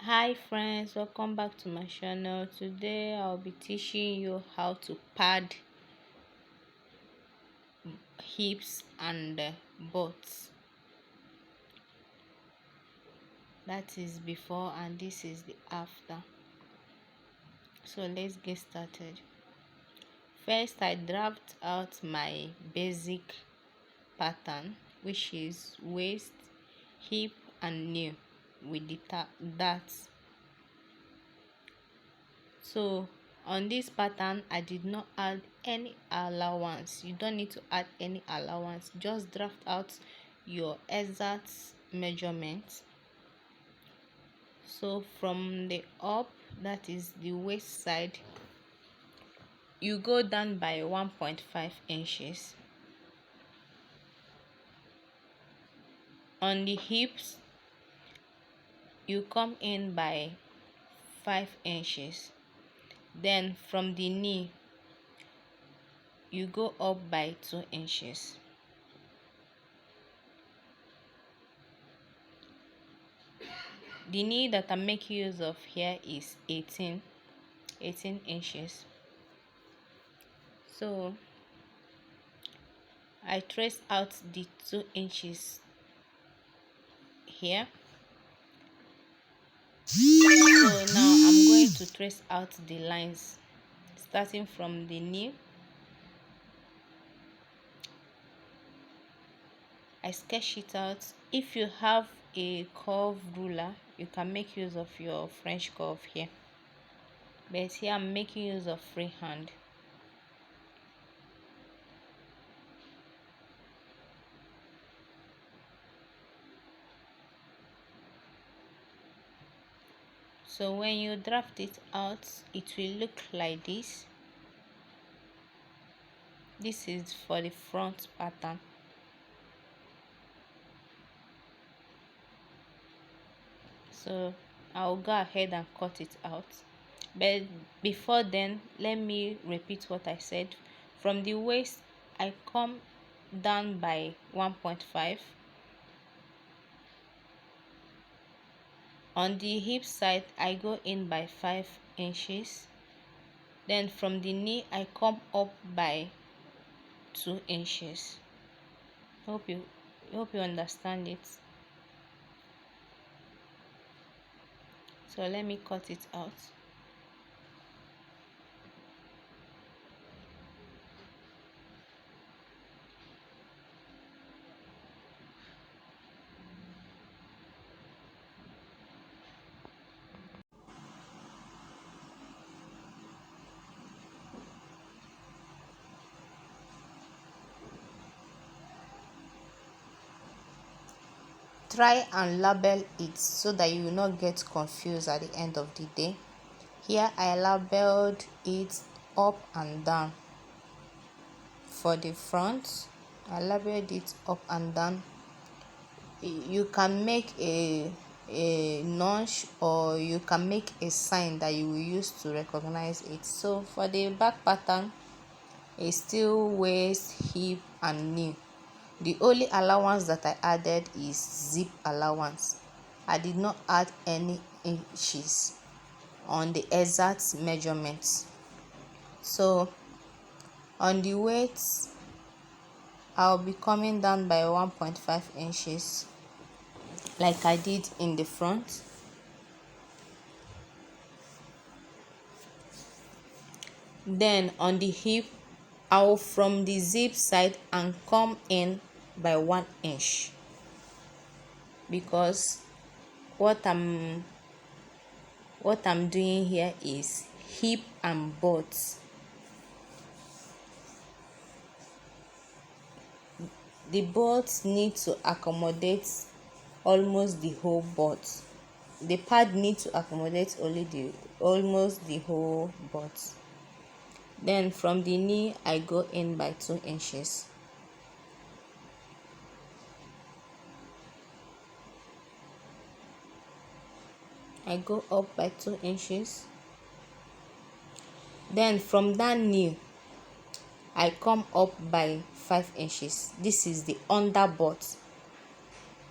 Hi friends, welcome back to my channel. Today I'll be teaching you how to pad hips and butts. That is before and this is the after. So let's get started. First, I draft out my basic pattern, which is waist, hip and knee with the darts. So on this pattern I did not add any allowance. You don't need to add any allowance, just draft out your exact measurement. So from the up, that is the waist side, you go down by 1.5 inches. On the hips, you come in by 5 inches. Then from the knee, you go up by 2 inches. The knee that I'm making use of here is 18 inches. So I trace out the 2 inches here. So now I'm going to trace out the lines starting from the knee. I sketch it out. If you have a curve ruler, you can make use of your French curve here, but here I'm making use of freehand. So when you draft it out, it will look like this. This is for the front pattern. So I'll go ahead and cut it out, but before then let me repeat what I said. From the waist, I come down by 1.5. On the hip side, I go in by 5 inches. Then from the knee, I come up by 2 inches. Hope you understand it. So let me cut it out. Try and label it so that you will not get confused at the end of the day. Here I labeled it up and down. For the front, I labeled it up and down. You can make a notch, or you can make a sign that you will use to recognize it. So for the back pattern, it's still waist, hip and knee. The only allowance that I added is zip allowance. I did not add any inches on the exact measurements. So on the waist, I'll be coming down by 1.5 inches like I did in the front. Then on the hip, I'll from the zip side and come in by 1 inch, because what I'm doing here is hip and butt. The butt need to accommodate almost the whole butt. The pad needs to accommodate almost the whole butt. Then from the knee, I go in by 2 inches. I go up by 2 inches. Then from that knee, I come up by 5 inches. This is the under butt.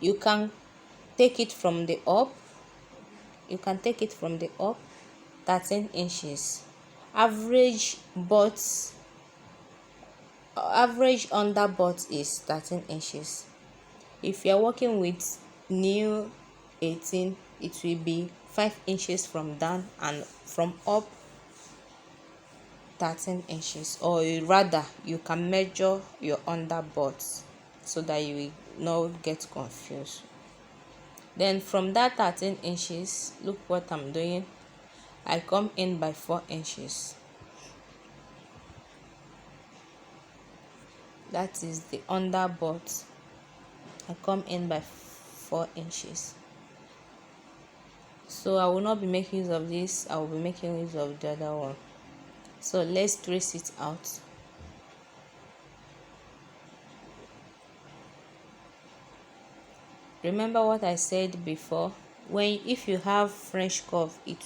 You can take it from the up. you can take it from the up, 13 inches. Average under butt is 13 inches. If you're working with new 18, it will be 5 inches from down, and from up 13 inches, or rather you can measure your under butt so that you will not get confused. Then from that 13 inches, look what I'm doing. I come in by 4 inches. That is the under butt. I come in by 4 inches. So I will not be making use of this, I will be making use of the other one. So let's trace it out. Remember what I said before, if you have French curve, it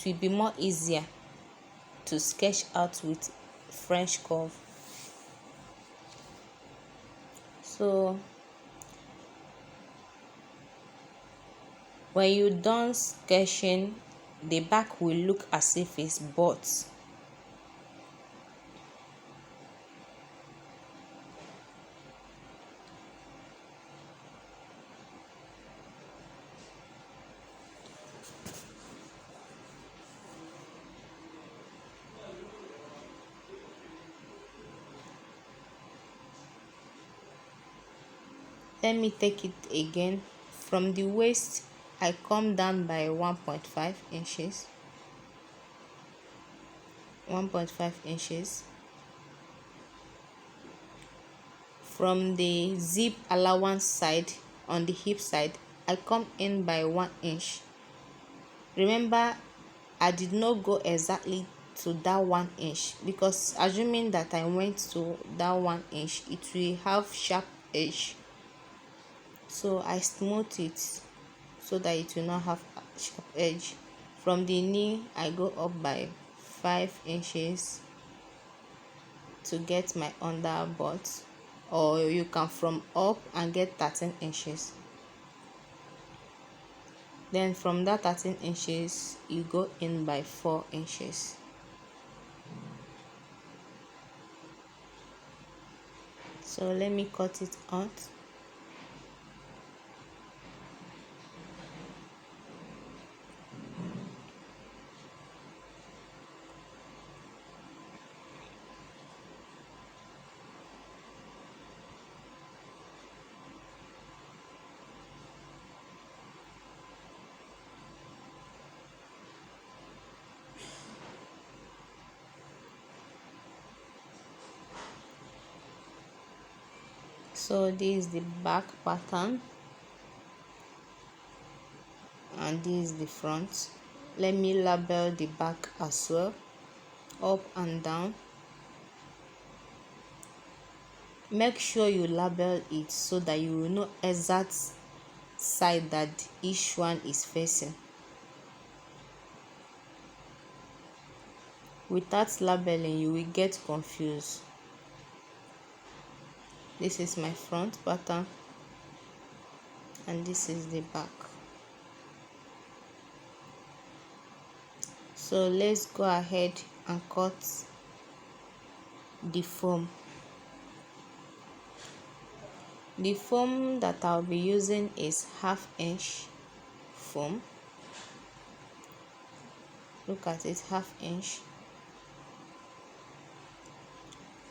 will be more easier to sketch out with French curve. So when you done sketching, the back will look as if it's butt. Let me take it again. From the waist, I come down by 1.5 inches. 1.5 inches. From the zip allowance side, on the hip side, I come in by 1 inch. Remember, I did not go exactly to that 1 inch, because assuming that I went to that 1 inch, it will have sharp edge. So I smooth it so that it will not have sharp edge. From the knee, I go up by 5 inches to get my under butt, or you can from up and get 13 inches. Then from that 13 inches, you go in by 4 inches. So let me cut it out. So this is the back pattern, and this is the front. Let me label the back as well, up and down. Make sure you label it so that you will know exact side that each one is facing. Without labeling, you will get confused. This is my front pattern, and this is the back. So let's go ahead and cut the foam. The foam that I'll be using is 1/2 inch foam. Look at it, 1/2 inch.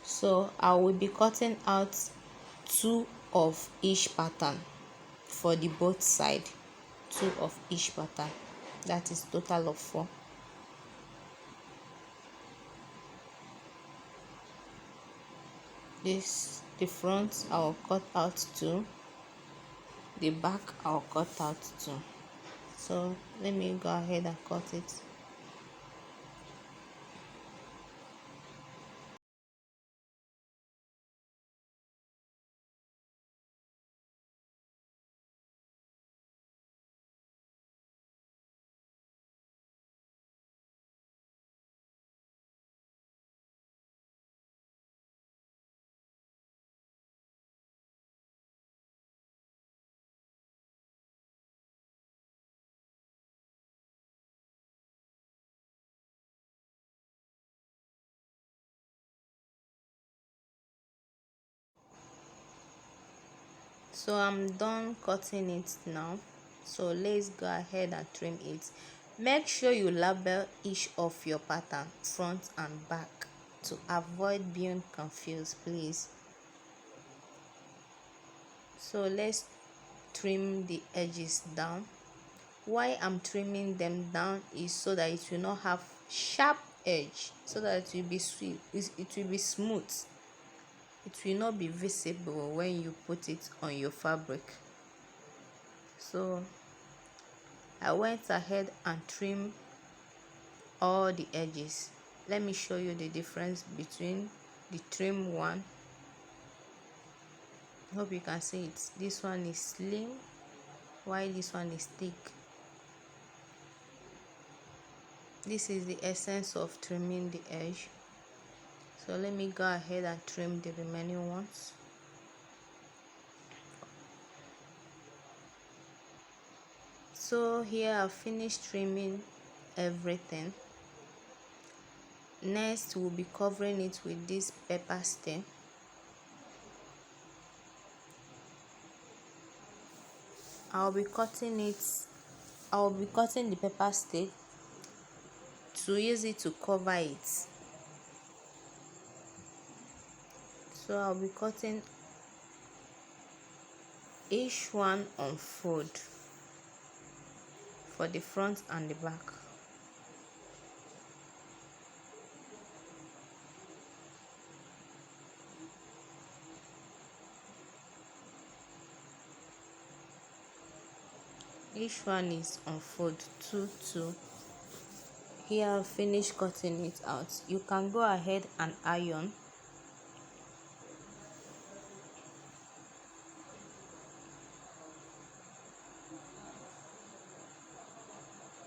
So I will be cutting out 2 of each pattern for the both side. 2 of each pattern. That is total of 4. The front I'll cut out 2. The back I'll cut out 2. So let me go ahead and cut it. So I'm done cutting it now, so let's go ahead and trim it. Make sure you label each of your pattern front and back to avoid being confused, please. So let's trim the edges down. Why I'm trimming them down is so that it will not have sharp edge, so that it will be sweet, it will be smooth, it will not be visible when you put it on your fabric. So I went ahead and trimmed all the edges. Let me show you the difference between the trim one. Hope you can see it. This one is slim while this one is thick. This is the essence of trimming the edge. So let me go ahead and trim the remaining ones. So here I've finished trimming everything. Next we'll be covering it with this pepper stem. I'll be cutting the pepper stick to use it to cover it. So I'll be cutting each one on fold for the front and the back. Each one is on fold 2 2. Here I've finished cutting it out. You can go ahead and iron.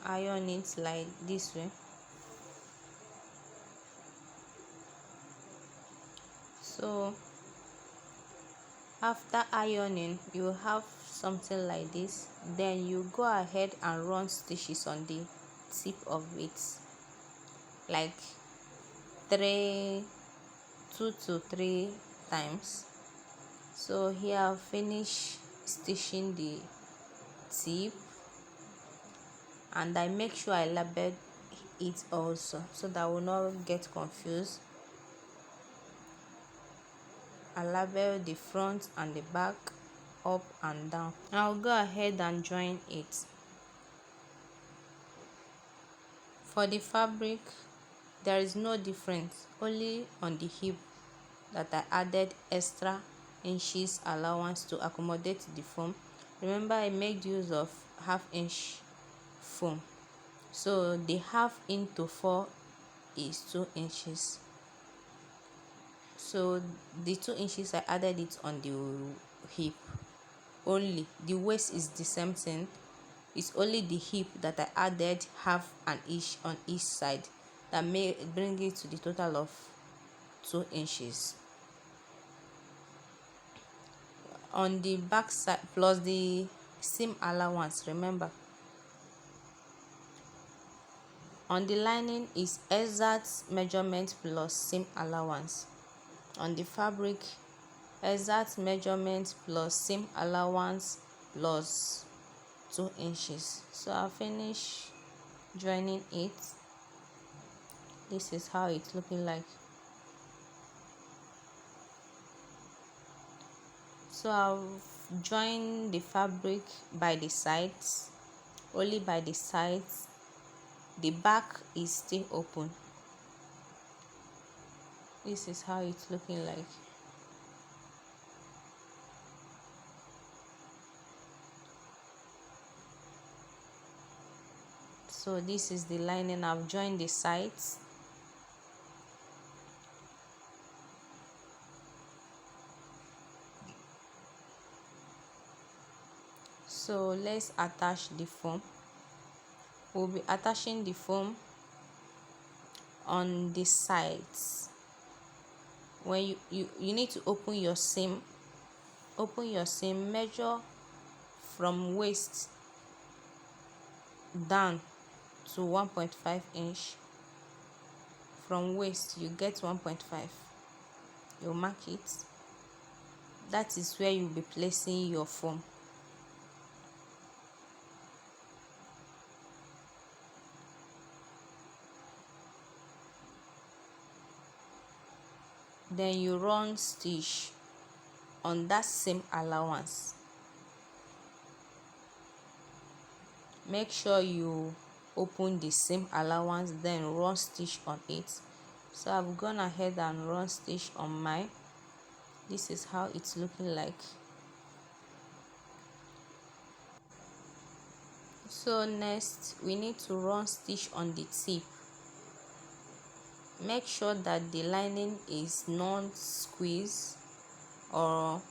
Iron it like this way. So after ironing, you have something like this. Then you go ahead and run stitches on the tip of it, like 2 to 3 times. So here I've finished stitching the tip, and I make sure I label it also so that I will not get confused. I label the front and the back, up and down. I'll go ahead and join it. For the fabric, there is no difference, only on the hip that I added extra inches allowance to accommodate the foam. Remember, I made use of 1/2 inch foam, so the 1/2 into 4 is 2 inches. So the 2 inches I added it on the hip only. The waist is the same thing, it's only the hip that I added 1/2 an inch on each side, that may bring it to the total of 2 inches. On the back side plus the seam allowance, remember, on the lining is exact measurement plus seam allowance. On the fabric, exact measurement plus seam allowance plus 2 inches. So I'll finish joining it. This is how it's looking like. So I'll join the fabric by the sides, only by the sides. The back is still open. This is how it's looking like. So this is the lining. I've joined the sides. So let's attach the foam. We'll be attaching the foam on the sides. When you need to open your seam, measure from waist down to 1.5 inch. From waist you get 1.5, you mark it, that is where you'll be placing your foam. Then you run stitch on that same allowance. Make sure you open the same allowance, then run stitch on it. So I've gone ahead and run stitch on mine. This is how it's looking like. So next we need to run stitch on the tip. Make sure that the lining is not squeezed or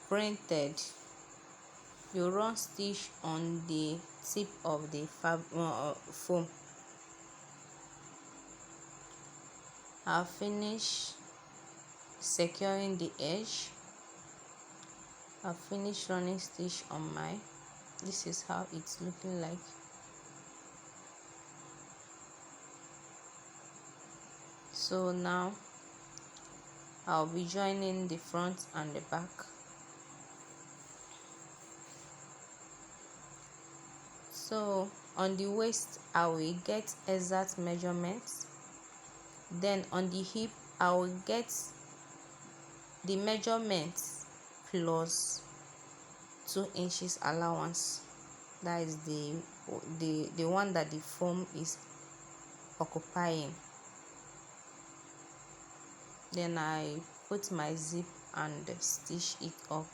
printed. You run stitch on the tip of the foam. I'll finish securing the edge. I'll finish running stitch on mine. This is how it's looking like. So now I'll be joining the front and the back. So on the waist I will get exact measurements. Then on the hip I will get the measurements plus 2 inches allowance. That is the one that the foam is occupying. Then I put my zip and stitch it up.